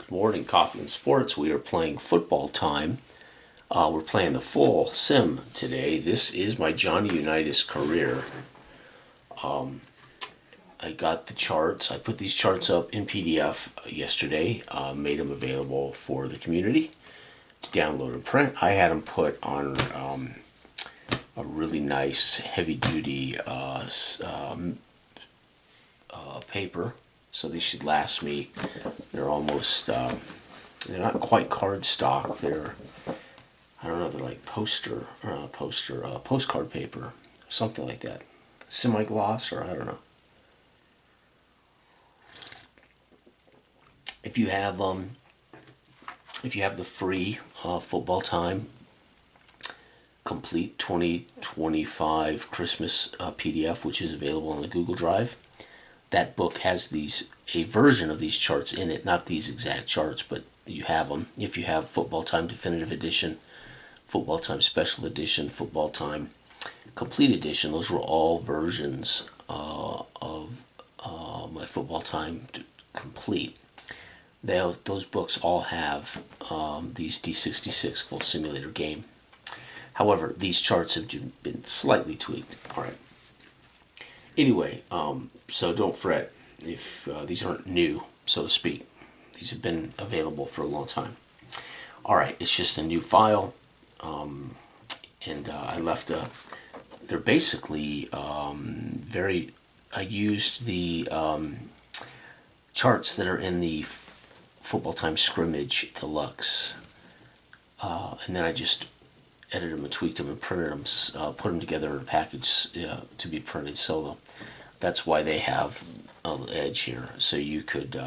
Good morning, Coffee and Sports. We are playing football time. We're playing the full sim today. This is my Johnny Unitas career. I got the charts. I put these charts up in PDF yesterday, made them available for the community to download and print. I had them put on a really nice heavy-duty paper, so these should last me. They're almost, they're not quite cardstock. I don't know, they're like postcard paper, something like that. Semi-gloss, or I don't know. If you have the free football time complete 2025 Christmas PDF, which is available on the Google Drive, that book has a version of these charts in it, not these exact charts, but you have them. If you have Football Time Definitive Edition, Football Time Special Edition, Football Time Complete Edition, those were all versions of my Football Time Complete. Those books all have these D66 full simulator game. However, these charts have been slightly tweaked. All right. Anyway, so don't fret if these aren't new, so to speak. These have been available for a long time. All right, it's just a new file, and I left they're basically I used the charts that are in the Football Time Scrimmage Deluxe, and then I just edited them and tweaked them and printed them, put them together in a package to be printed solo. That's why they have an edge here. So you could,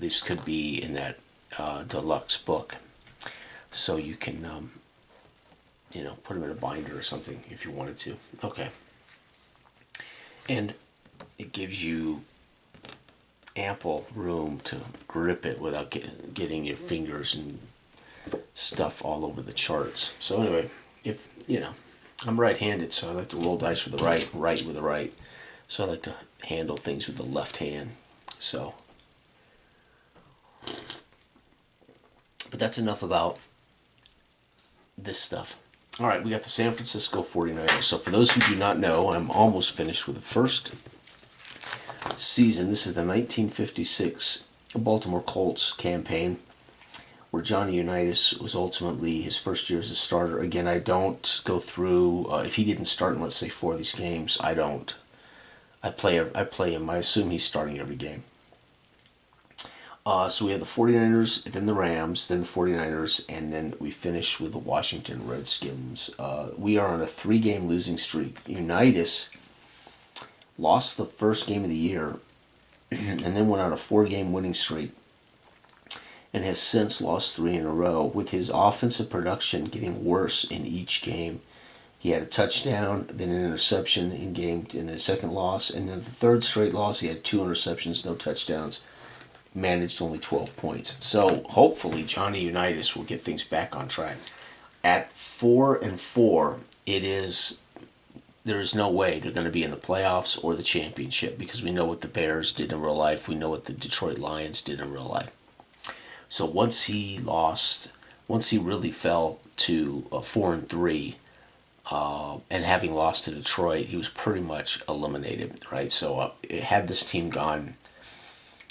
this could be in that deluxe book. So you can, put them in a binder or something if you wanted to. Okay. And it gives you ample room to grip it without getting your fingers and stuff all over the charts. So anyway, if I'm right-handed, so I like to roll dice with the right with the right. So I like to handle things with the left hand. So, but that's enough about this stuff. All right, we got the San Francisco 49ers. So for those who do not know, I'm almost finished with the first season. This is the 1956 Baltimore Colts campaign, where Johnny Unitas was ultimately his first year as a starter. Again, I don't go through, if he didn't start in, let's say, 4 of these games, I don't. I play him. I assume he's starting every game. So we have the 49ers, then the Rams, then the 49ers, and then we finish with the Washington Redskins. We are on a 3-game losing streak. Unitas lost the first game of the year and then went on a 4-game winning streak, and has since lost 3 in a row, with his offensive production getting worse in each game. He had a touchdown, then an interception in the second loss, and then the third straight loss he had 2 interceptions, no touchdowns, managed only 12 points. So hopefully Johnny Unitas will get things back on track. At 4-4, there is no way they're going to be in the playoffs or the championship, because we know what the Bears did in real life. We know what the Detroit Lions did in real life. So once he really fell to 4-3, and having lost to Detroit, he was pretty much eliminated, right? So had this team gone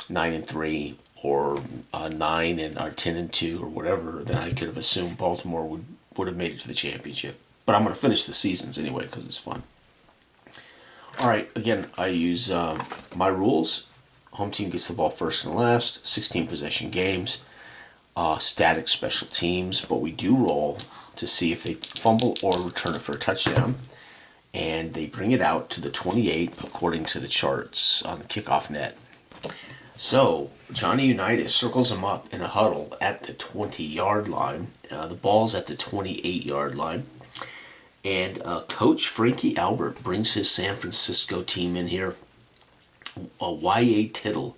9-3 or 9 and or 10-2 or whatever, then I could have assumed Baltimore would have made it to the championship. But I'm going to finish the seasons anyway because it's fun. All right, again, I use my rules. Home team gets the ball first and last. 16 possession games. Static special teams, but we do roll to see if they fumble or return it for a touchdown, and they bring it out to the 28 according to the charts on the kickoff net. So Johnny Unitas circles him up in a huddle at the 20-yard line. The ball's at the 28-yard line, and Coach Frankie Albert brings his San Francisco team in here. Y.A. Tittle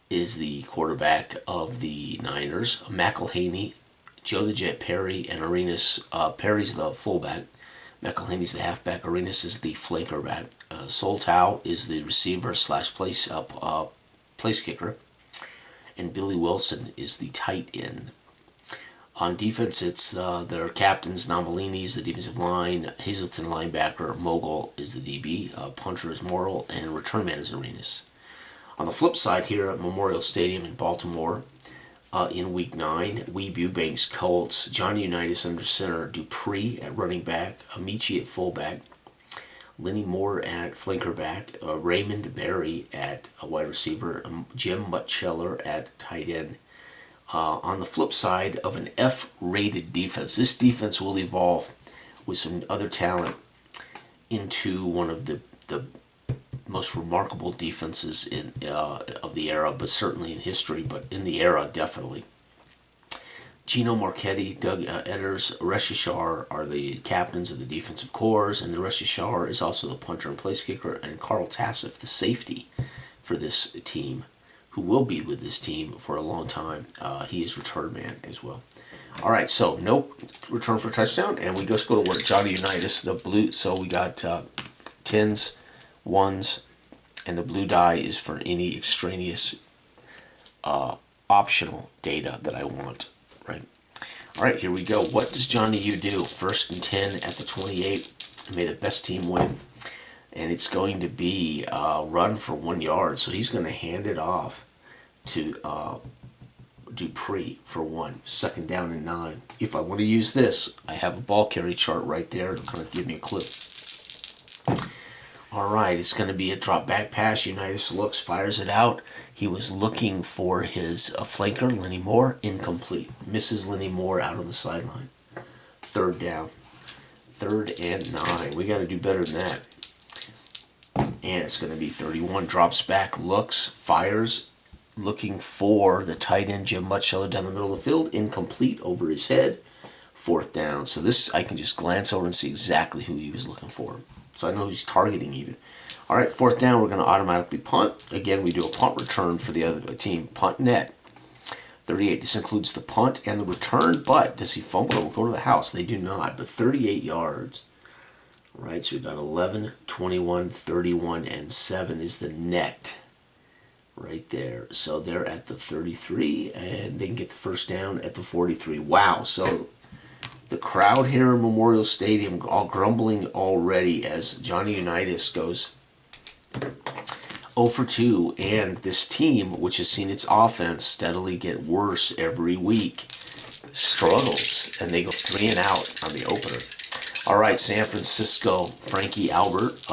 is the quarterback of the Niners. McElhaney, Joe the Jet Perry, and Arenas. Perry's the fullback. McElhaney's the halfback. Arenas is the flanker back. Soltau is the receiver slash place kicker. and Billy Wilson is the tight end. On defense, it's their captains, Nombolini is the defensive line, Hazleton linebacker, Mogul is the DB, punter is Morrill, and return man is Arenas. On the flip side here at Memorial Stadium in Baltimore, in Week 9, Eubanks Colts, Johnny Unitas under center, Dupree at running back, Amici at fullback, Lenny Moore at flankerback, Raymond Berry at wide receiver, Jim Mutcheller at tight end. On the flip side of an F-rated defense, this defense will evolve with some other talent into one of the most remarkable defenses of the era, but certainly in history, but in the era, definitely. Gino Marchetti, Doug Edders, Reshishar are the captains of the defensive corps, and the Reshishar is also the punter and place kicker, and Carl Tassif, the safety for this team, who will be with this team for a long time. He is return man as well. All right, so no return for touchdown, and we just go to work. Johnny Unitas, the blue. So we got 10s, 1s, and the blue die is for any extraneous optional data that I want. Right. All right, here we go. What does Johnny U do? 1st and 10 at the 28. May the best team win. And it's going to be run for 1 yard. So he's going to hand it off to Dupree for 1. 2nd down and 9. If I want to use this, I have a ball carry chart right there to kind of give me a clue. All right, it's going to be a drop back pass. Unitas looks, fires it out. He was looking for his flanker, Lenny Moore, incomplete. Misses Lenny Moore out on the sideline. 3rd down. 3rd and 9. We got to do better than that. And it's going to be 31. Drops back, looks, fires, looking for the tight end, Jim Mutcheller, down the middle of the field. Incomplete, over his head. 4th down. So this, I can just glance over and see exactly who he was looking for. So I know he's targeting even. All right, 4th down, we're going to automatically punt. Again, we do a punt return for the other team. Punt net. 38. This includes the punt and the return, but does he fumble or go to the house? They do not, but 38 yards. All right, so we've got 11, 21, 31, and 7 is the net right there. So they're at the 33, and they can get the 1st down at the 43. Wow, so the crowd here in Memorial Stadium all grumbling already as Johnny Unitas goes 0 for 2, and this team, which has seen its offense steadily get worse every week, struggles, and they go 3 and out on the opener. All right, San Francisco, Frankie Albert,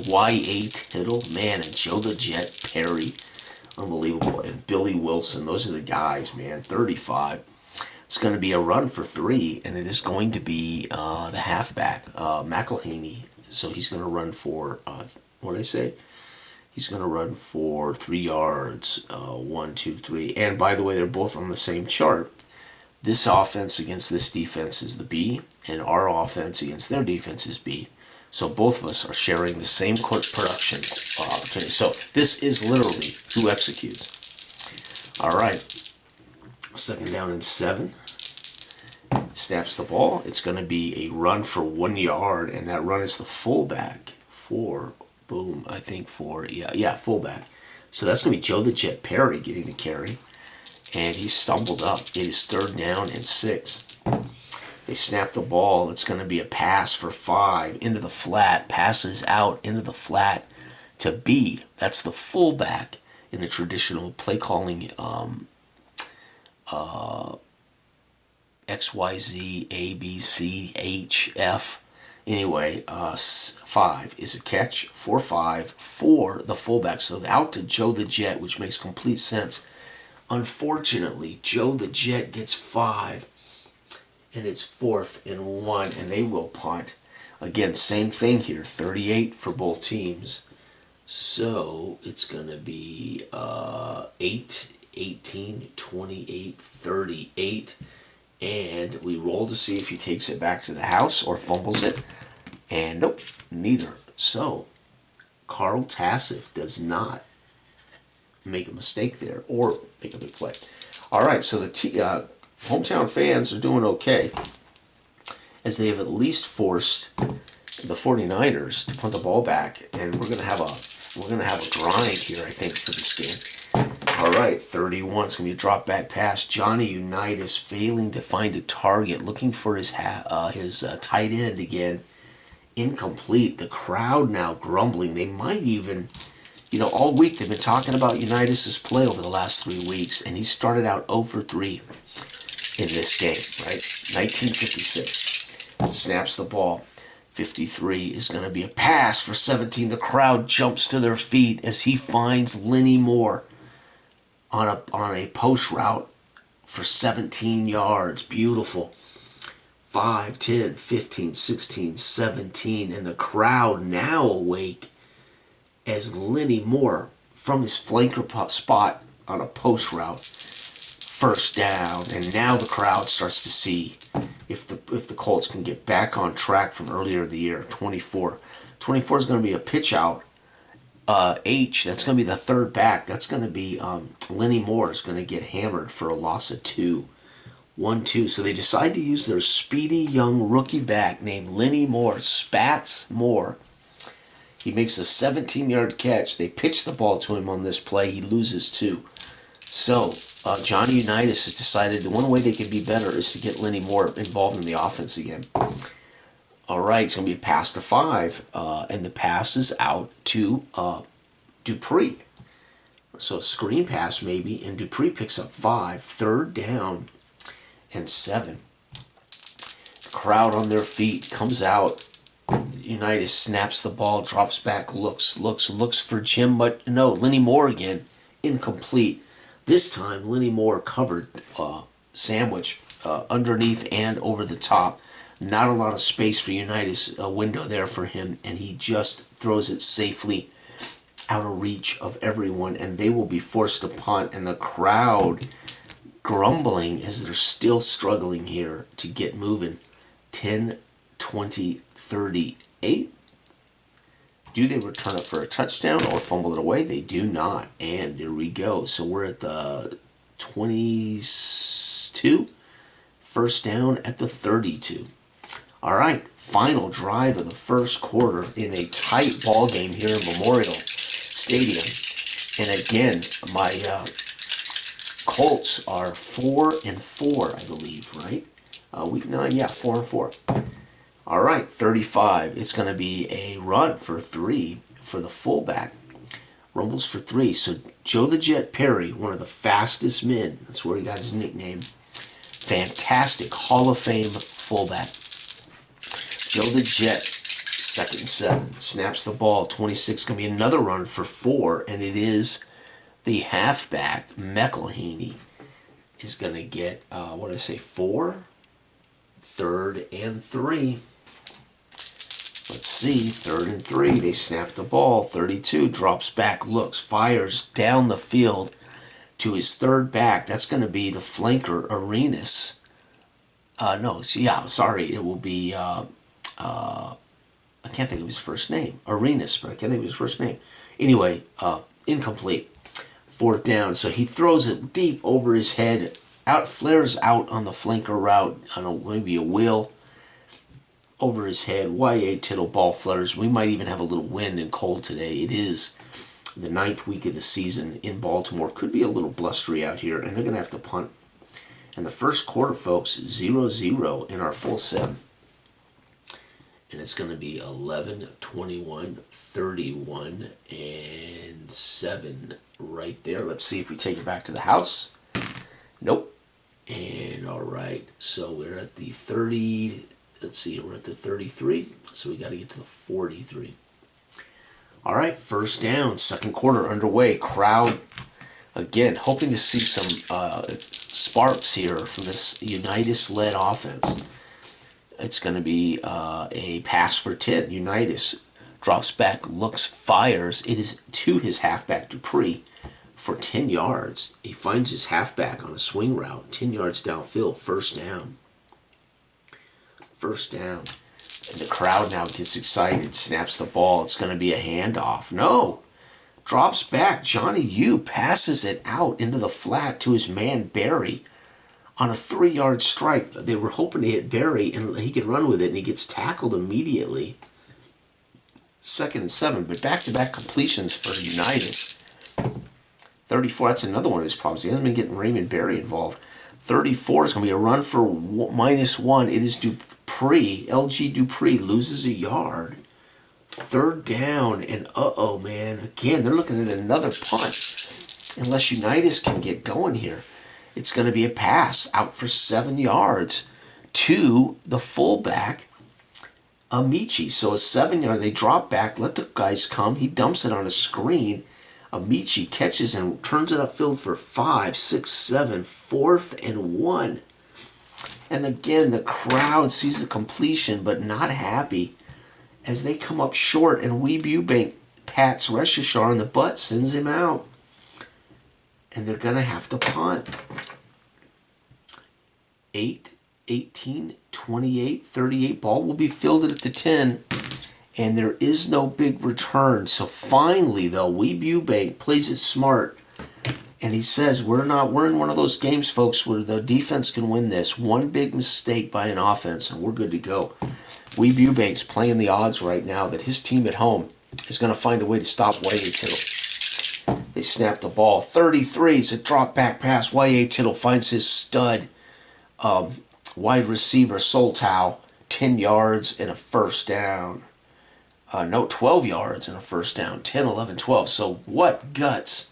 Y.A. Tittle, man, and Joe the Jet Perry, unbelievable, and Billy Wilson. Those are the guys, man. 35. It's going to be a run for 3, and it is going to be the halfback, McElhaney. So he's going to run for, what did I say? He's going to run for 3 yards, 1, 2, 3. And by the way, they're both on the same chart. This offense against this defense is the B, and our offense against their defense is B. So both of us are sharing the same court production opportunity. So this is literally who executes. All right. 2nd down and 7. Snaps the ball. It's going to be a run for 1 yard, and that run is the fullback for, fullback. So that's going to be Joe the Jet Perry getting the carry, and he stumbled up. It is 3rd down and 6. They snap the ball. It's going to be a pass for 5 into the flat. Passes out into the flat to B. That's the fullback in the traditional play calling X, Y, Z, A, B, C, H, F. Anyway, 5 is a catch for 5 for the fullback. So out to Joe the Jet, which makes complete sense. Unfortunately, Joe the Jet gets 5, and it's 4th and 1, and they will punt. Again, same thing here, 38 for both teams. So it's going to be 8, 18, 28, 38. And we roll to see if he takes it back to the house or fumbles it. And nope, neither. So Carl Tassif does not make a mistake there or make a big play. All right, so the hometown fans are doing okay, as they have at least forced the 49ers to punt the ball back, and we're gonna have a grind here, I think, for this game. All right, 31. It's going to be a drop back pass. Johnny Unitas failing to find a target, looking for his tight end again. Incomplete. The crowd now grumbling. They might even, all week they've been talking about Unitas' play over the last 3 weeks, and he started out 0 for 3 in this game, right? 1956. Snaps the ball. 53 is going to be a pass for 17. The crowd jumps to their feet as he finds Lenny Moore on a post route for 17 yards. Beautiful. 5, 10, 15, 16, 17, and the crowd now awake as Lenny Moore from his flanker spot on a post route, first down, and now the crowd starts to see if the Colts can get back on track from earlier in the year. 24 is going to be a pitch out. That's going to be the third back. That's going to be Lenny Moore is going to get hammered for a loss of 2. 1-2. So they decide to use their speedy young rookie back named Lenny Moore, Spats Moore. He makes a 17-yard catch. They pitch the ball to him on this play. He loses 2. So Johnny Unitas has decided the one way they can be better is to get Lenny Moore involved in the offense again. All right, it's going to be a pass to 5, and the pass is out to Dupree. So a screen pass maybe, and Dupree picks up 5, third down and 7. The crowd on their feet comes out. Unitas snaps the ball, drops back, looks for Jim, but no, Lenny Moore again, incomplete. This time, Lenny Moore covered sandwich underneath and over the top. Not a lot of space for Unitas, a window there for him, and he just throws it safely out of reach of everyone, and they will be forced to punt, and the crowd grumbling as they're still struggling here to get moving. 10, 20, 38. Do they return it for a touchdown or fumble it away? They do not. And here we go. So we're at the 22. First down at the 32. All right. Final drive of the first quarter in a tight ball game here in Memorial Stadium. And again, my Colts are 4-4, I believe, right? Week 9, 4-4. All right, 35. It's going to be a run for 3 for the fullback. Rumbles for 3. So Joe the Jet Perry, one of the fastest men. That's where he got his nickname. Fantastic Hall of Fame fullback. Joe the Jet, 2nd and 7. Snaps the ball. 26 going to be another run for 4, and it is the halfback, McElhaney, is going to get, 4? 3rd and 3. Let's see, 3rd and 3. They snap the ball. 32 drops back, looks, fires down the field to his third back. That's going to be the flanker, Arenas. It will be, I can't think of his first name. Arenas, but I can't think of his first name. Anyway, incomplete. 4th down. So he throws it deep over his head. Flares out on the flanker route. I don't know, maybe a wheel over his head. Y.A. Tittle ball flutters. We might even have a little wind and cold today. It is the 9th week of the season in Baltimore. Could be a little blustery out here, and they're going to have to punt. And the first quarter, folks, 0-0 in our full set. And it's going to be 11, 21, 31, and 7 right there. Let's see if we take it back to the house. Nope. And all right, so we're at the 30. Let's see, we're at the 33. So we got to get to the 43. All right, first down, second quarter underway. Crowd, again, hoping to see some sparks here from this Unitas-led offense. It's going to be a pass for 10. Unitas drops back, looks, fires. It is to his halfback, Dupree, for 10 yards. He finds his halfback on a swing route, 10 yards downfield, first down. First down. And the crowd now gets excited, snaps the ball. It's going to be a handoff. No. Drops back. Johnny U passes it out into the flat to his man, Barry, on a 3-yard strike. They were hoping to hit Barry and he could run with it, and he gets tackled immediately. 2nd and 7, but back-to-back completions for Unitas. 34, that's another one of his problems. He hasn't been getting Raymond Berry involved. 34 is going to be a run for -1. It is Dupree. LG Dupree loses a yard. Third down, and uh-oh, man. Again, they're looking at another punt. Unless Unitas can get going here. It's going to be a pass out for 7 yards to the fullback, Amici. So a 7-yard, they drop back, let the guys come. He dumps it on a screen. Amici catches and turns it upfield for 5, 6, 7, 4th and 1. And again, the crowd sees the completion, but not happy as they come up short, and Weeb Eubank pats Reshishar in the butt, sends him out. And they're going to have to punt. 8, 18, 28, 38. Ball will be fielded at the 10. And there is no big return. So finally, though, Weeb Eubank plays it smart. And he says, we're in one of those games, folks, where the defense can win this. One big mistake by an offense, and we're good to go. Weeb Eubank's playing the odds right now that his team at home is going to find a way to stop Y.A. Tittle. They snap the ball. 33 is a drop back pass. Y.A. Tittle finds his stud wide receiver, Soltow, 10 yards and a first down. 12 yards and a first down. 10, 11, 12. So what guts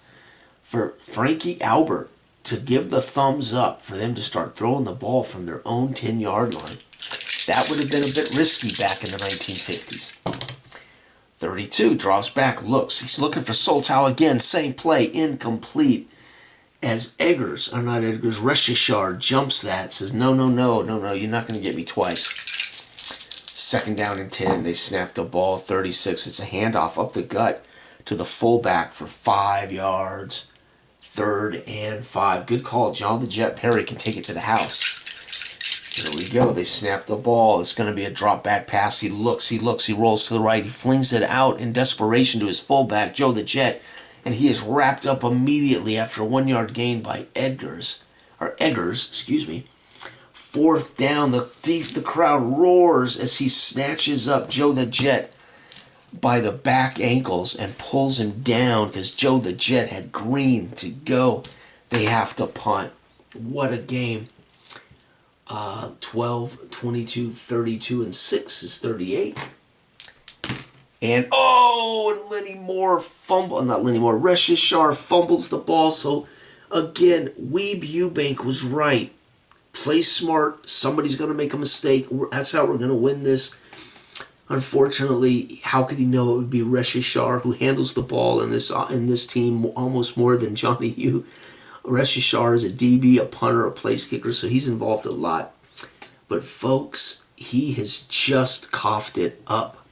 for Frankie Albert to give the thumbs up for them to start throwing the ball from their own 10-yard line. That would have been a bit risky back in the 1950s. 32 draws back, looks. He's looking for Soltow again. Same play, incomplete. As Reshishar jumps that, says, no, you're not going to get me twice. Second down and 10, they snap the ball. 36, it's a handoff up the gut to the fullback for 5 yards. 3rd and 5. Good call. John the Jet Perry can take it to the house. Here we go. They snap the ball. It's going to be a drop back pass. He looks, he rolls to the right. He flings it out in desperation to his fullback, Joe the Jet. And he is wrapped up immediately after a 1-yard gain by Eggers. 4th down. The crowd roars as he snatches up Joe the Jet by the back ankles and pulls him down because Joe the Jet had green to go. They have to punt. What a game. 12, 22, 32, and 6 is 38. And Reshishar fumbles the ball. So again, Weeb Eubank was right. Play smart. Somebody's going to make a mistake. That's how we're going to win this. Unfortunately, how could he know it would be Reshishar who handles the ball in this team almost more than Johnny Hugh? Reshishar is a DB, a punter, a place kicker, so he's involved a lot. But folks, he has just coughed it up.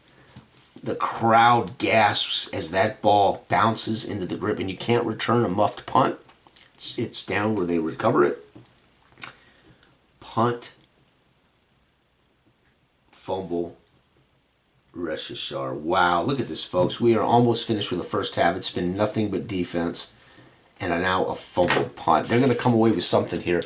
The crowd gasps as that ball bounces into the grip, and you can't return a muffed punt. It's down where they recover it. Punt, fumble, Reshishar. Wow, look at this, folks. We are almost finished with the first half. It's been nothing but defense, and now a fumbled punt. They're going to come away with something here.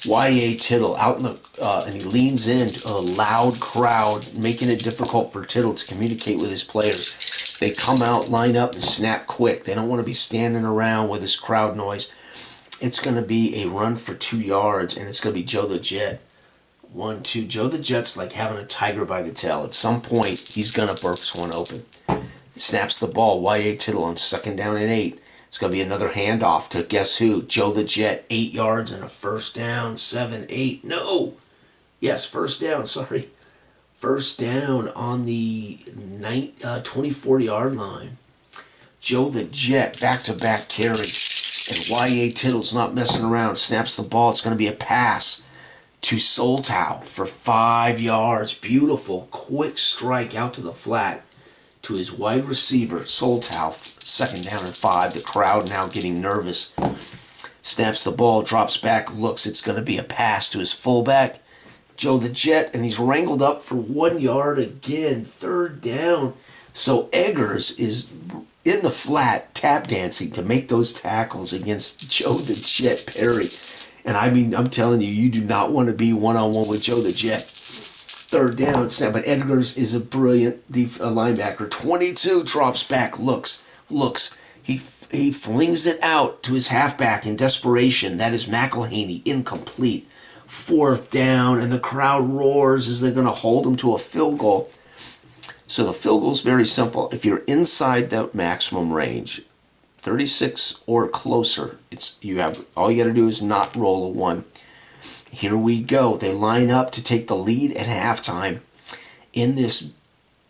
Y.A. Tittle out in the and he leans into a loud crowd, making it difficult for Tittle to communicate with his players. They come out, line up, and snap quick. They don't want to be standing around with this crowd noise. It's going to be a run for 2 yards, and it's going to be Joe the Jet. 1, 2. Joe the Jet's like having a tiger by the tail. At some point, he's going to burst one open. He snaps the ball. Y.A. Tittle on 2nd down and 8. It's going to be another handoff to guess who? Joe the Jet. 8 yards and a first down. 7, 8. No. Yes, first down. Sorry. First down on the 24-yard line. Joe the Jet. Back-to-back carry. And Y.A. Tittle's not messing around. Snaps the ball. It's going to be a pass to Soltow for 5 yards. Beautiful. Quick strike out to the flat to his wide receiver, Soltow. 2nd down and 5. The crowd now getting nervous. Snaps the ball, drops back, looks. It's going to be a pass to his fullback, Joe the Jet, and he's wrangled up for 1 yard again. 3rd down. So Eggers is in the flat tap dancing to make those tackles against Joe the Jet Perry. And I mean, I'm telling you, you do not want to be one-on-one with Joe the Jet. 3rd down, snap. But Eggers is a brilliant linebacker. 22 drops back, looks. He He flings it out to his halfback in desperation. That is McElhaney, incomplete. Fourth down, and the crowd roars as they're going to hold him to a field goal. So the field goal is very simple. If you're inside that maximum range, 36 or closer, all you got to do is not roll a 1. Here we go. They line up to take the lead at halftime in this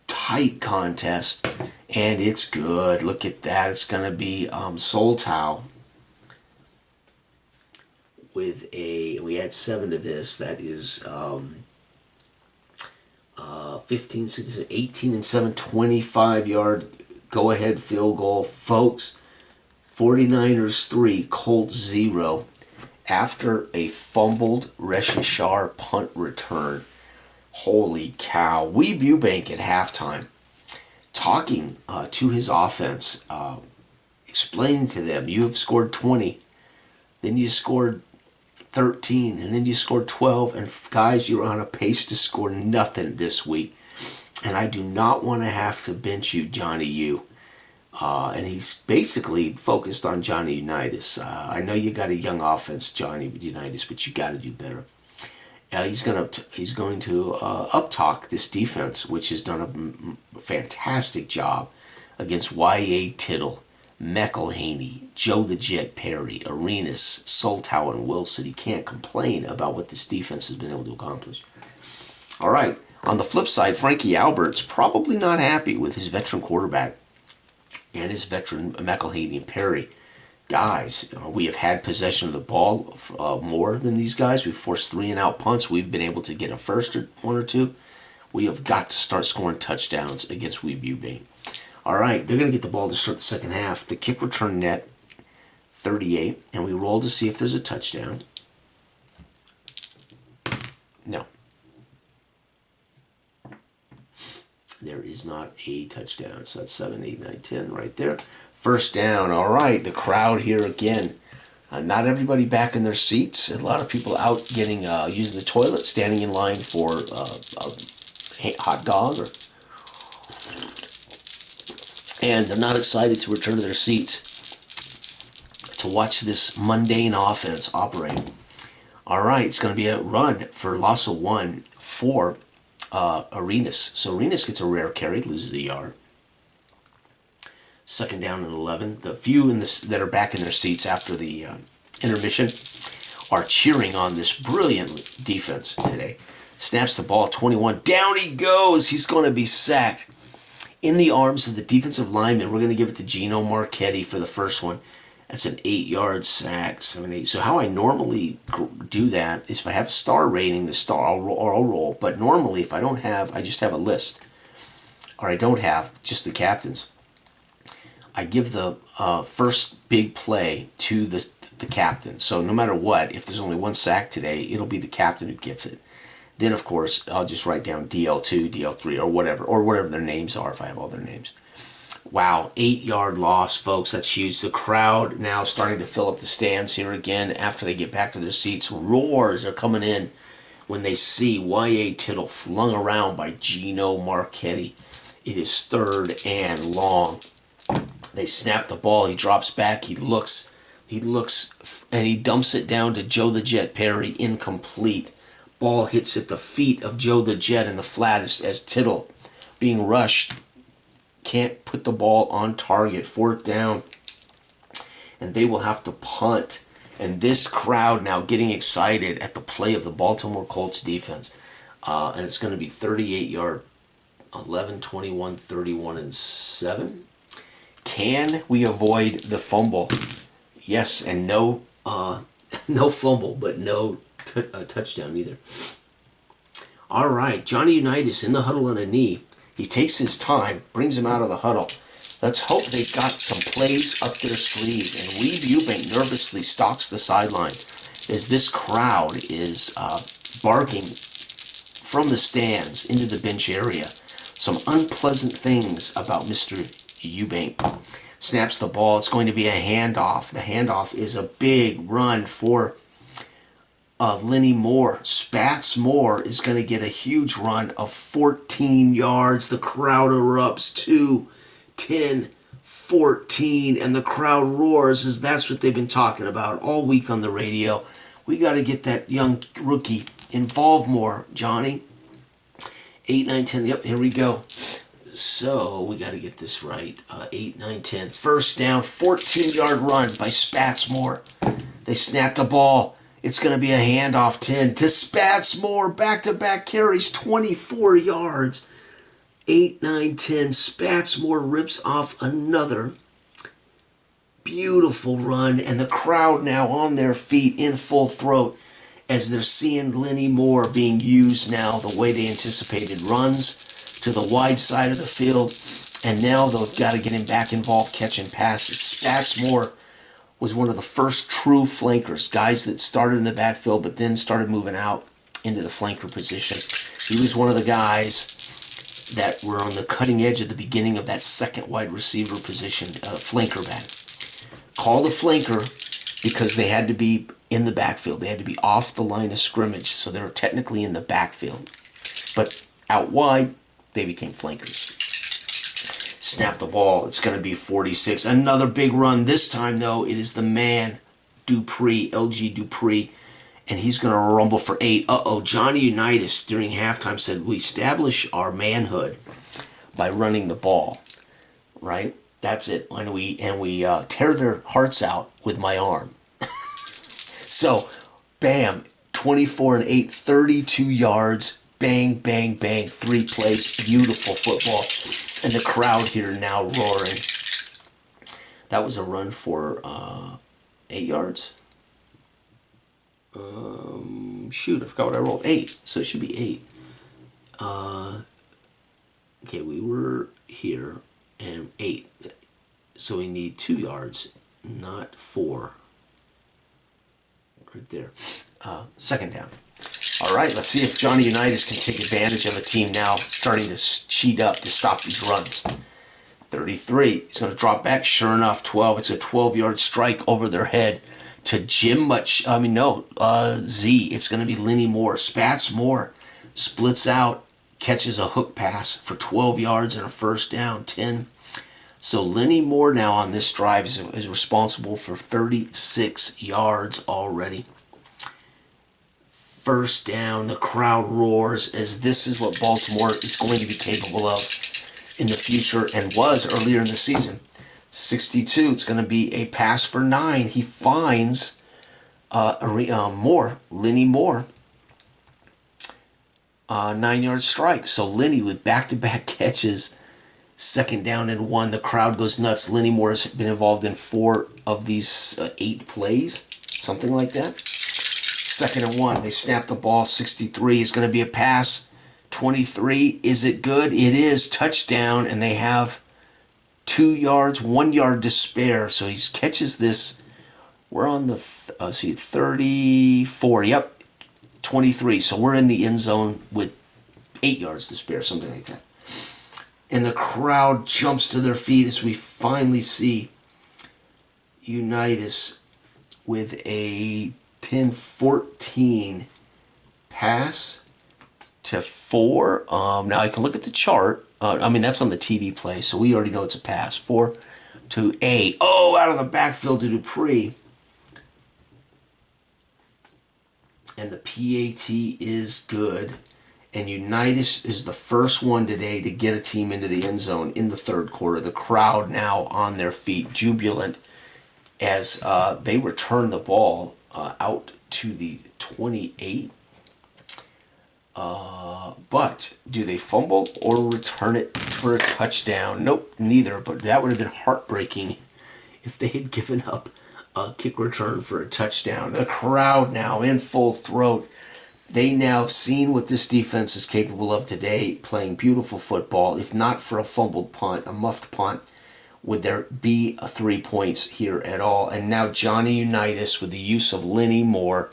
tight contest, and it's good. Look at that. It's going to be Soltau with we add 7 to this. That is 15, 16, 18 and 7, 25-yard go-ahead field goal. Folks, 49ers 3, Colts 0. After a fumbled Reshishar punt return. Holy cow. Weeb Eubank at halftime talking to his offense, explaining to them, you have scored 20, then you scored 13, and then you scored 12, and guys, you're on a pace to score nothing this week, and I do not want to have to bench you, Johnny U. And he's basically focused on Johnny Unitas. I know you got a young offense, Johnny Unitas, but you got to do better. He's going to up-talk this defense, which has done a fantastic job against Y.A. Tittle, McElhaney, Joe the Jet Perry, Arenas, Soltau, and Wilson. He can't complain about what this defense has been able to accomplish. All right, on the flip side, Frankie Albert's probably not happy with his veteran quarterback and his veteran McElhaney and Perry. Guys, we have had possession of the ball more than these guys. We've forced 3-and-out punts. We've been able to get a first or 1 or 2. We have got to start scoring touchdowns against Weeb Eubank. All right, they're going to get the ball to start the second half. The kick return net, 38, and we roll to see if there's a touchdown. No. There is not a touchdown. So that's 7, 8, 9, 10 right there. First down. All right, the crowd here again. Not everybody back in their seats. A lot of people out getting using the toilet, standing in line for a hot dog, and they're not excited to return to their seats to watch this mundane offense operate. All right, it's going to be a run for loss of 1 for Arenas. So Arenas gets a rare carry, loses a yard. Second down and 11. The few that are back in their seats after the intermission are cheering on this brilliant defense today. Snaps the ball, 21. Down he goes. He's going to be sacked. In the arms of the defensive lineman, we're going to give it to Gino Marchetti for the first one. That's an 8-yard sack, 7, 8. So how I normally do that is if I have a star rating, I'll roll. But normally, if I don't have, I just have a list. Or I don't have just the captains. I give the first big play to the captain. So no matter what, if there's only 1 sack today, it'll be the captain who gets it. Then, of course, I'll just write down DL2, DL3, or whatever their names are if I have all their names. Wow, 8-yard loss, folks. That's huge. The crowd now starting to fill up the stands here again after they get back to their seats. Roars are coming in when they see Y.A. Tittle flung around by Gino Marchetti. It is 3rd and long. They snap the ball. He drops back. He looks, and he dumps it down to Joe the Jet Perry, incomplete. Ball hits at the feet of Joe the Jet in the flat as Tittle, being rushed, can't put the ball on target. 4th down, and they will have to punt. And this crowd now getting excited at the play of the Baltimore Colts defense. And it's going to be 38-yard, 11, 21, 31, and 7. Can we avoid the fumble? Yes, and no fumble, but no touchdown either. All right, Johnny Unitas in the huddle on a knee. He takes his time, brings him out of the huddle. Let's hope they've got some plays up their sleeve. And Weeb Eubank nervously stalks the sideline as this crowd is barking from the stands into the bench area. Some unpleasant things about Mr. Eubank. Snaps the ball. It's going to be a handoff. The handoff is a big run for Lenny Moore. Spats Moore is going to get a huge run of 14 yards. The crowd erupts. 2, 10, 14, and the crowd roars, as that's what they've been talking about all week on the radio. We got to get that young rookie involved more, Johnny. 8, 9, 10. Yep, here we go. So we got to get this right. 8, 9, 10. First down, 14-yard run by Spatsmore. They snapped the ball. It's going to be a handoff, 10 to Spatsmore. Back-to-back carries, 24 yards. 8, 9, 10. Spatsmore rips off another beautiful run, and the crowd now on their feet in full throat as they're seeing Lenny Moore being used now the way they anticipated. Runs to the wide side of the field, and now they've got to get him back involved catching passes. Spatsmore was one of the first true flankers, guys that started in the backfield but then started moving out into the flanker position. He was one of the guys that were on the cutting edge at the beginning of that second wide receiver position, flanker back. Called a flanker because they had to be in the backfield. They had to be off the line of scrimmage, so they were technically in the backfield. But out wide, they became flankers. Snap the ball. It's going to be 46. Another big run. This time, though, it is the man, Dupree, LG Dupree, and he's going to rumble for 8. Johnny Unitas during halftime said, we establish our manhood by running the ball, right? That's it. And we tear their hearts out with my arm. So, bam, 24 and 8, 32 yards, bang, bang, bang, 3 plays, beautiful football. And the crowd here now roaring. That was a run for 8 yards. Shoot, I forgot what I rolled. 8, so it should be 8. Okay, we were here, and 8. So we need 2 yards, not 4. Right there. Second down. All right, let's see if Johnny Unitas can take advantage of a team now starting to cheat up to stop these runs. 33. He's going to drop back. Sure enough, 12. It's a 12-yard strike over their head to Z. It's going to be Lenny Moore. Spatsmore splits out, catches a hook pass for 12 yards and a first down, 10. So Lenny Moore now on this drive is responsible for 36 yards already. First down, the crowd roars as this is what Baltimore is going to be capable of in the future and was earlier in the season. 62, it's going to be a pass for 9. He finds Lenny Moore. 9-yard strike. So Lenny with back-to-back catches, second down and 1. The crowd goes nuts. Lenny Moore has been involved in 4 of these 8 plays, something like that. Second and 1. They snap the ball. 63 is going to be a pass. 23, is it good? It is. Touchdown, and they have 2 yards, 1 yard to spare. So he catches this. We're on the 34. Yep, 23. So we're in the end zone with 8 yards to spare, something like that. And the crowd jumps to their feet as we finally see Unitas with a 10-14 pass to 4. Now I can look at the chart. That's on the TD play, so we already know it's a pass. 4 to 8. Oh, out of the backfield to Dupree. And the PAT is good. And Unitas is the first one today to get a team into the end zone in the third quarter. The crowd now on their feet, jubilant, as they return the ball out to the 28. But do they fumble or return it for a touchdown? Nope, neither. But that would have been heartbreaking if they had given up a kick return for a touchdown. The crowd now in full throat. They now have seen what this defense is capable of today, playing beautiful football. If not for a fumbled punt, a muffed punt, would there be a 3 points here at all? And now Johnny Unitas, with the use of Lenny Moore,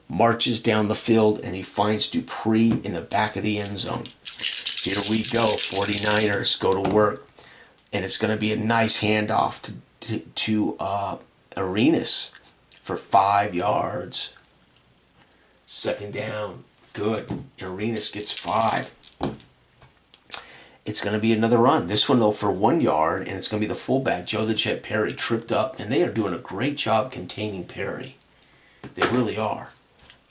marches down the field and he finds Dupree in the back of the end zone. Here we go, 49ers go to work. And it's going to be a nice handoff to Arenas for 5 yards. Second down, good. Arenas gets 5. It's going to be another run. This one, though, for 1 yard, and it's going to be the fullback, Joe the Jet Perry, tripped up, and they are doing a great job containing Perry. They really are.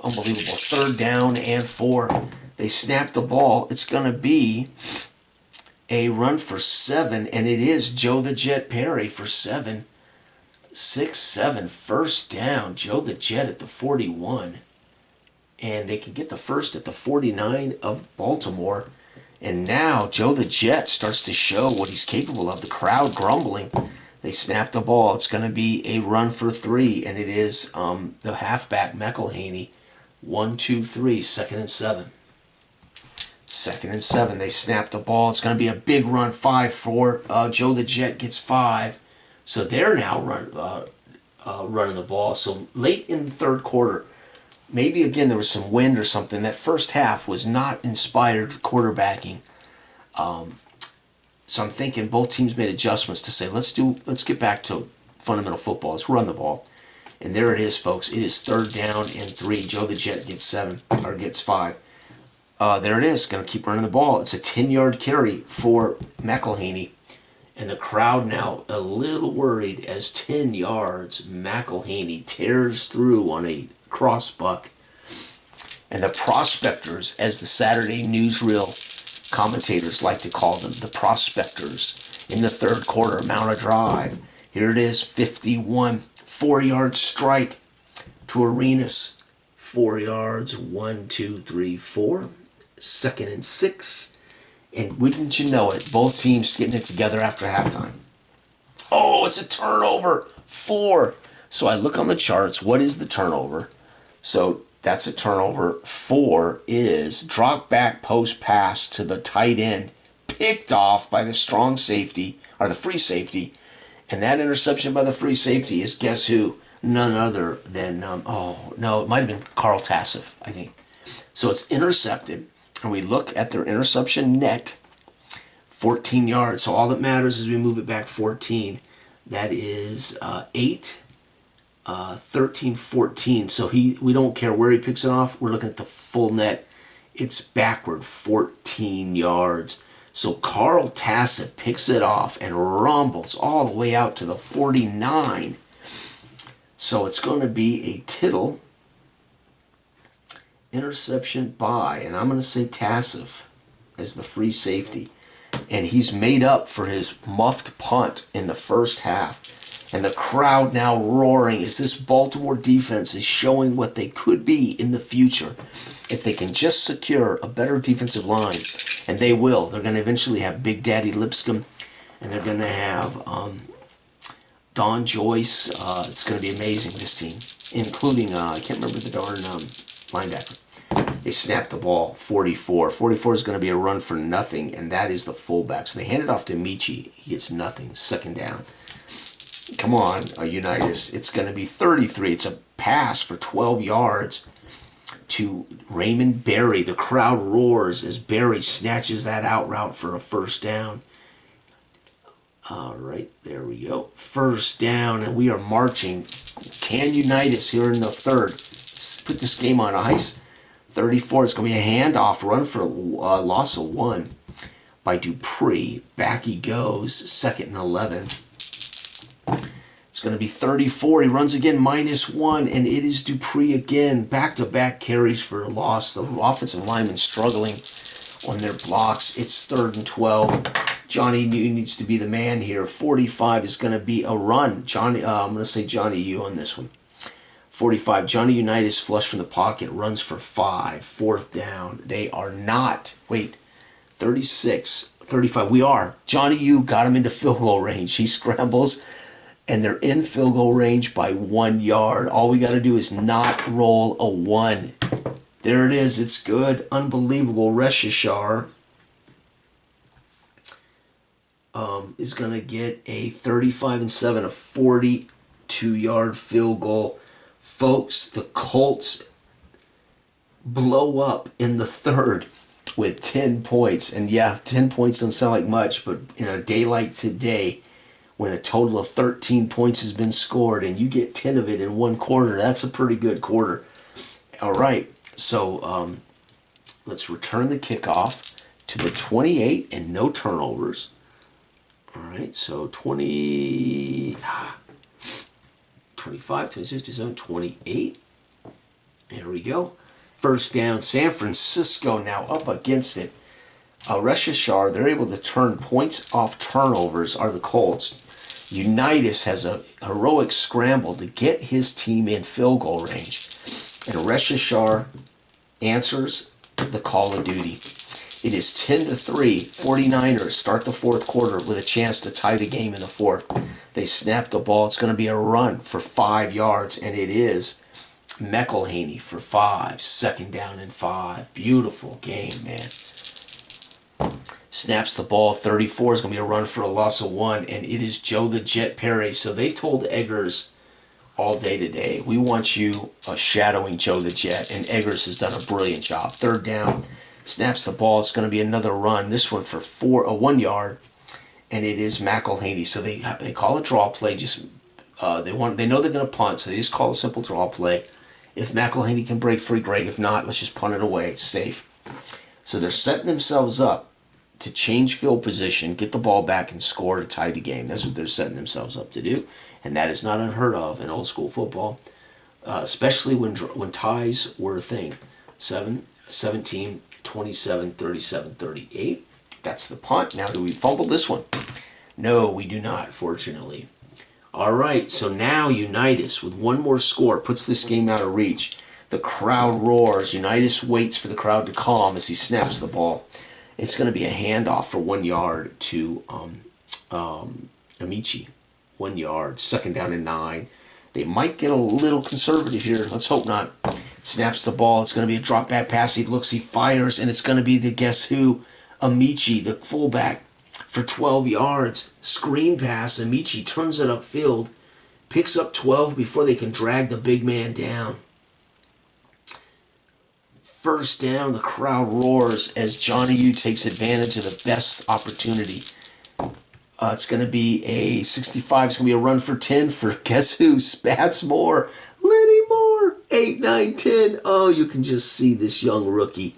Unbelievable. 3rd down and 4. They snap the ball. It's going to be a run for 7, and it is Joe the Jet Perry for 7. 6-7, 1st down. Joe the Jet at the 41. And they can get the first at the 49 of Baltimore. And now Joe the Jet starts to show what he's capable of. The crowd grumbling. They snap the ball. It's going to be a run for 3, and it is the halfback, McElhaney. 1, 2, 3, 2nd and 7. 2nd and 7. They snap the ball. It's going to be a big run. 5-4. Joe the Jet gets 5. So they're now running the ball. So late in the 3rd quarter, maybe again there was some wind or something. That first half was not inspired quarterbacking. So I'm thinking both teams made adjustments to say let's get back to fundamental football. Let's run the ball. And there it is, folks. It is 3rd down and 3. Joe the Jet gets 5. There it is. Going to keep running the ball. It's a 10-yard carry for McElhaney. And the crowd now a little worried as 10 yards, McElhaney tears through on a crossbuck. And the prospectors, as the Saturday newsreel commentators like to call them, the prospectors in the 3rd quarter mount a drive. Here it is, 51, 4-yard strike to Arenas. 4 yards, 1, 2, 3, 4. 2nd and 6. And wouldn't you know it, both teams getting it together after halftime. Oh, it's a turnover. 4. So I look on the charts. What is the turnover? So that's a turnover. 4 is drop back post pass to the tight end, picked off by the strong safety, or the free safety. And that interception by the free safety is, guess who? None other than, it might have been Carl Tassif, I think. So it's intercepted. And we look at their interception net, 14 yards. So all that matters is we move it back 14. That is 8, 13, 14. So we don't care where he picks it off. We're looking at the full net. It's backward 14 yards. So Carl Tassif picks it off and rumbles all the way out to the 49. So it's going to be a Tittle interception by, and I'm going to say Tassif as the free safety. And he's made up for his muffed punt in the first half. And the crowd now roaring as this Baltimore defense is showing what they could be in the future. If they can just secure a better defensive line, and they will. They're going to eventually have Big Daddy Lipscomb, and they're going to have Don Joyce. It's going to be amazing, this team, including, I can't remember the darn linebacker. They snapped the ball, 44. 44 is going to be a run for nothing, and that is the fullback. So they hand it off to Michi. He gets nothing. 2nd down. Come on, Unitas. It's going to be 33. It's a pass for 12 yards to Raymond Berry. The crowd roars as Berry snatches that out route for a 1st down. All right, there we go. 1st down, and we are marching. Can Unitas here in the 3rd put this game on ice? 34. It's going to be a handoff run for loss of 1 by Dupree. Back he goes. 2nd and 11. It's going to be 34. He runs again, -1, and it is Dupree again. Back-to-back carries for a loss. The offensive lineman struggling on their blocks. It's 3rd and 12. Johnny New needs to be the man here. 45 is going to be a run. I'm going to say Johnny U on this one. 45. Johnny Unitas flush from the pocket, runs for 5. 4th down. They are not. 36, 35. We are. Johnny U got him into field goal range. He scrambles, and they're in field goal range by 1 yard. All we got to do is not roll a 1. There it is. It's good. Unbelievable. Reshashar is going to get a 35-7, a 42-yard field goal. Folks, the Colts blow up in the 3rd with 10 points. And yeah, 10 points doesn't sound like much, but in a day like today, when a total of 13 points has been scored and you get 10 of it in 1 quarter, that's a pretty good quarter. All right, so let's return the kickoff to the 28 and no turnovers. All right, so 25, 26, 27, 28. There we go. First down, San Francisco now up against it. Rosh Hashanah, they're able to turn points off turnovers, are the Colts. Unitas has a heroic scramble to get his team in field goal range. And Rosh Hashanah answers the call of duty. It is 10-3. 49ers start the fourth quarter with a chance to tie the game in the fourth. They snap the ball. It's going to be a run for 5 yards, and it is McElhaney for 5. Second down and 5. Beautiful game, man. Snaps the ball. 34 is going to be a run for a loss of 1, and it is Joe the Jet Perry. So they told Eggers all day today, we want you shadowing Joe the Jet, and Eggers has done a brilliant job. Third down, snaps the ball. It's going to be another run. This one for 1 yard, and it is McElhaney. So they call a draw play. Just they know they're going to punt, so they just call a simple draw play. If McElhaney can break free, great. If not, let's just punt it away. It's safe. So they're setting themselves up to change field position, get the ball back, and score to tie the game. That's what they're setting themselves up to do, and that is not unheard of in old school football, especially when ties were a thing. 17, 27, 37, 38. That's the punt. Now, do we fumble this one? No, we do not, fortunately. All right, so now Unitas, with one more score, puts this game out of reach. The crowd roars. Unitas waits for the crowd to calm as he snaps the ball. It's going to be a handoff for 1 yard to Amici. 1 yard, second down and 9. They might get a little conservative here. Let's hope not. Snaps the ball. It's going to be a drop back pass. He looks, he fires, and it's going to be the guess who? Amici, the fullback, for 12 yards. Screen pass. Amici turns it upfield. Picks up 12 before they can drag the big man down. First down, the crowd roars as Johnny U takes advantage of the best opportunity. It's going to be a 65. It's going to be a run for 10 for guess who? Spats Moore. Lenny Moore. 8, 9, 10. Oh, you can just see this young rookie.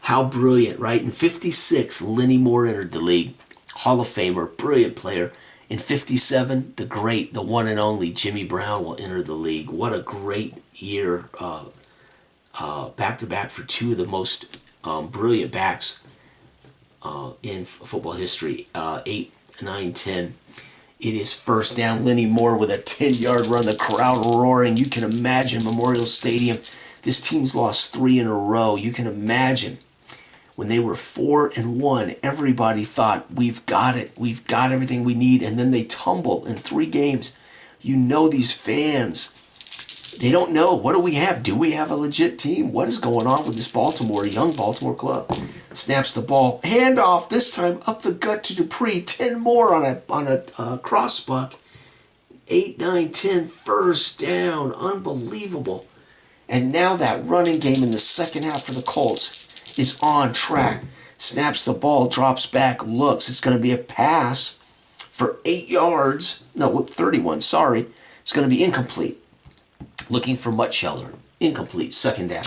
How brilliant, right? In 56, Lenny Moore entered the league. Hall of Famer, brilliant player. In 57, the great, the one and only Jimmy Brown will enter the league. What a great year. Back-to-back for two of the most brilliant backs in football history. 8, 9, 10. It is first down. Lenny Moore with a 10-yard run. The crowd roaring. You can imagine Memorial Stadium. This team's lost 3 in a row. You can imagine when they were 4-1, everybody thought, we've got it. We've got everything we need. And then they tumble in 3 games. You know these fans. They don't know. What do we have? Do we have a legit team? What is going on with this young Baltimore club? Snaps the ball. Handoff, this time up the gut to Dupree. 10 more on a cross buck. 8, 9, 10. First down. Unbelievable. And now that running game in the second half for the Colts is on track. Snaps the ball, drops back, looks. It's going to be a pass for 8 yards. No, 31, sorry. It's going to be incomplete. Looking for Mutscheller. Incomplete. Second down.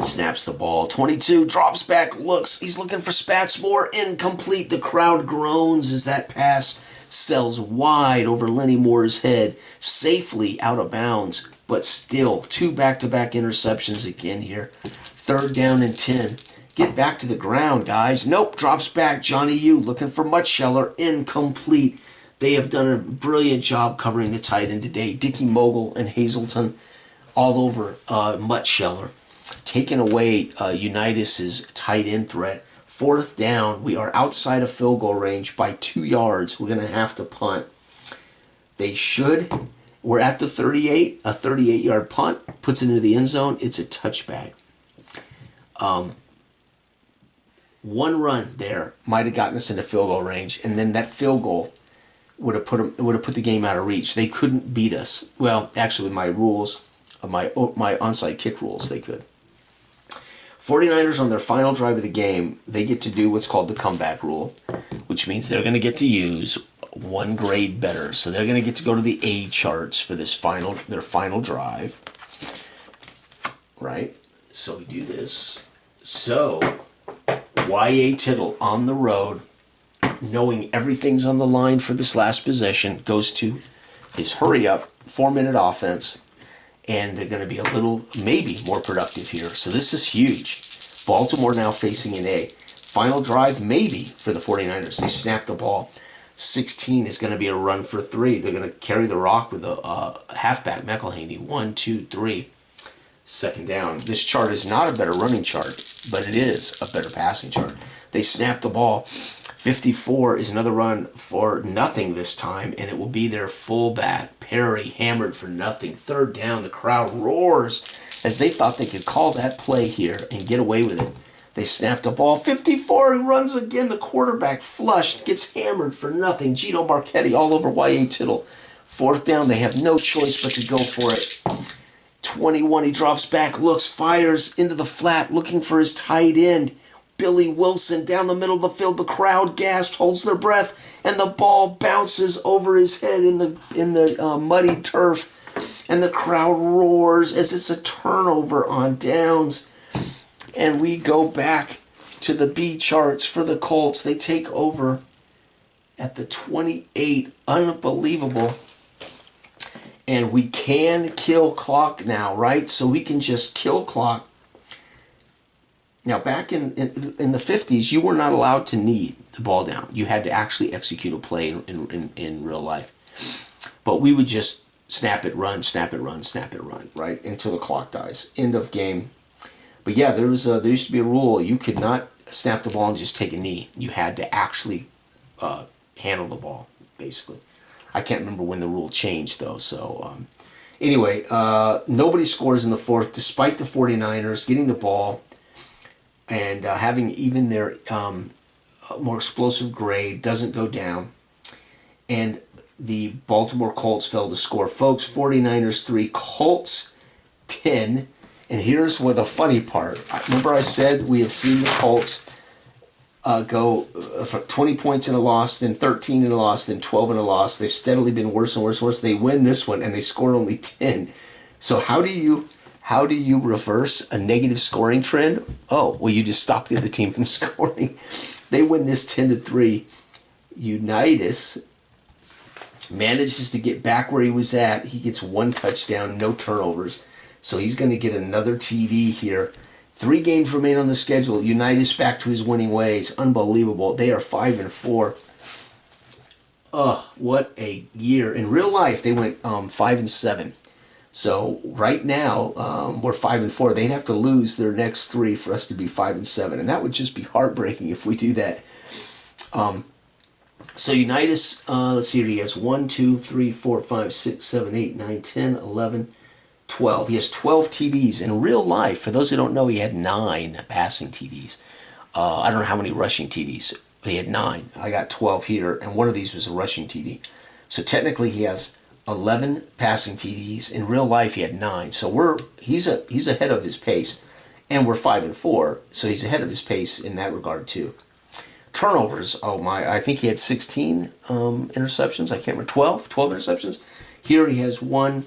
Snaps the ball. 22. Drops back. Looks. He's looking for Spats Moore. Incomplete. The crowd groans as that pass sails wide over Lenny Moore's head. Safely out of bounds. But still, 2 back-to-back interceptions again here. Third down and 10. Get back to the ground, guys. Nope. Drops back. Johnny U looking for Mutscheller. Incomplete. They have done a brilliant job covering the tight end today. Dickie Mogul and Hazelton all over Mutscheller. Taking away Unitas' tight end threat. Fourth down. We are outside of field goal range by 2 yards. We're going to have to punt. They should. We're at the 38. A 38-yard punt. Puts it into the end zone. It's a touchback. One run there might have gotten us into field goal range. And then that field goal would have put the game out of reach. They couldn't beat us. Well, actually, with my rules, my onside kick rules, they could. 49ers on their final drive of the game, they get to do what's called the comeback rule, which means they're going to get to use 1 grade better. So they're going to get to go to the A charts for their final drive. Right? So we do this. So Y.A. Tittle on the road, knowing everything's on the line for this last possession, goes to his hurry-up 4-minute offense, and they're going to be a little, maybe, more productive here. So this is huge. Baltimore now facing an A. Final drive, maybe, for the 49ers. They snap the ball. 16 is going to be a run for 3. They're going to carry the rock with a halfback, McElhaney. 1, 2, 3. Second down. This chart is not a better running chart, but it is a better passing chart. They snap the ball. 54 is another run for nothing this time, and it will be their fullback, Perry, hammered for nothing. Third down, the crowd roars as they thought they could call that play here and get away with it. They snap the ball. 54, he runs again. The quarterback flushed, gets hammered for nothing. Gino Marchetti all over Y.A. Tittle. Fourth down, they have no choice but to go for it. 21, he drops back, looks, fires into the flat, looking for his tight end. Billy Wilson down the middle of the field. The crowd gasps, holds their breath, and the ball bounces over his head in the muddy turf. And the crowd roars as it's a turnover on downs. And we go back to the B charts for the Colts. They take over at the 28. Unbelievable. And we can kill clock now, right? So we can just kill clock. Now, back in the 50s, you were not allowed to knee the ball down. You had to actually execute a play in real life. But we would just snap it, run, snap it, run, snap it, run, right? Until the clock dies. End of game. But yeah, there used to be a rule. You could not snap the ball and just take a knee. You had to actually handle the ball, basically. I can't remember when the rule changed, though. So anyway, nobody scores in the fourth, despite the 49ers getting the ball and having even their more explosive grade doesn't go down. And the Baltimore Colts failed to score. Folks, 49ers 3, Colts 10. And here's where the funny part. Remember I said we have seen the Colts go for 20 points in a loss, then 13 in a loss, then 12 in a loss. They've steadily been worse and worse and worse. They win this one, and they score only 10. So how do you reverse a negative scoring trend? Oh, well, you just stop the other team from scoring. They win this 10-3. Unitas manages to get back where he was at. He gets 1 touchdown, no turnovers. So he's going to get another TD here. 3 games remain on the schedule. Unitas back to his winning ways. Unbelievable. They are 5-4. What a year. In real life, they went 5-7. So right now, we're 5-4. They'd have to lose their next 3 for us to be 5-7. And that would just be heartbreaking if we do that. So Unitas, let's see here. He has 1, 2, 3, 4, 5, 6, 7, 8, 9, 10, 11, 12. He has 12 TDs. In real life, for those who don't know, he had 9 passing TDs. I don't know how many rushing TDs, but he had 9. I got 12 here, and one of these was a rushing TD. So technically, he has 11 passing TDs. In real life, he had 9. So he's ahead of his pace, and we're 5-4. So he's ahead of his pace in that regard too. Turnovers. Oh my! I think he had 16 interceptions. I can't remember. 12 interceptions. Here he has 1,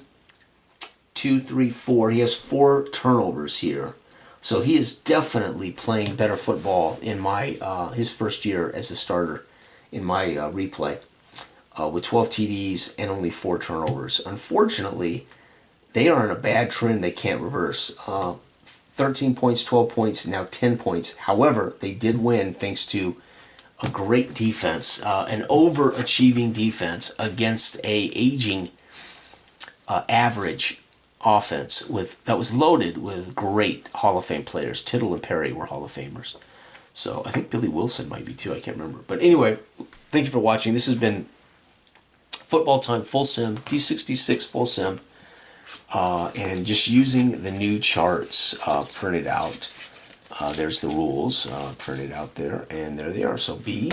2, 3, 4. He has 4 turnovers here. So he is definitely playing better football in my his first year as a starter in my replay with 12 TDs and only 4 turnovers. Unfortunately, they are in a bad trend they can't reverse. 13 points, 12 points, now 10 points. However, they did win thanks to a great defense, an overachieving defense against a aging average offense that was loaded with great Hall of Fame players. Tittle and Perry were Hall of Famers. So I think Billy Wilson might be too. I can't remember. But anyway, thank you for watching. This has been Football Time Full Sim, D66 Full Sim, and just using the new charts printed out. There's the rules printed out there, and there they are. So B,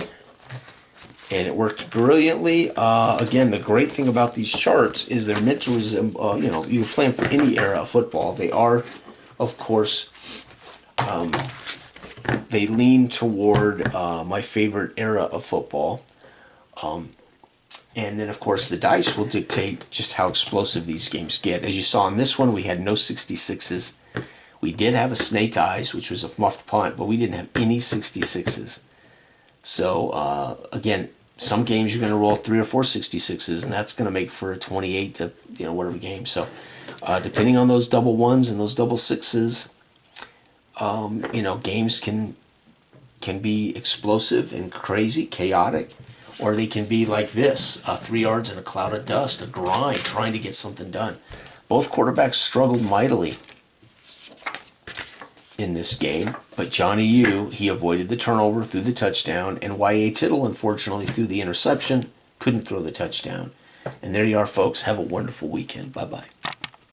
and it worked brilliantly. Again, the great thing about these charts is they're meant to resemble, you plan for any era of football. They are, of course, they lean toward my favorite era of football. And then, of course, the dice will dictate just how explosive these games get. As you saw in this one, we had no 66s. We did have a snake eyes, which was a muffed punt, but we didn't have any 66s. So, again, some games you're going to roll 3 or 4 66s, and that's going to make for a 28 to, whatever game. So, depending on those double ones and those double sixes, games can be explosive and crazy, chaotic, or they can be like this, 3 yards in a cloud of dust, a grind, trying to get something done. Both quarterbacks struggled mightily in this game, but Johnny U, he avoided the turnover, threw the touchdown, and Y.A. Tittle, unfortunately, threw the interception, couldn't throw the touchdown. And there you are, folks. Have a wonderful weekend. Bye-bye.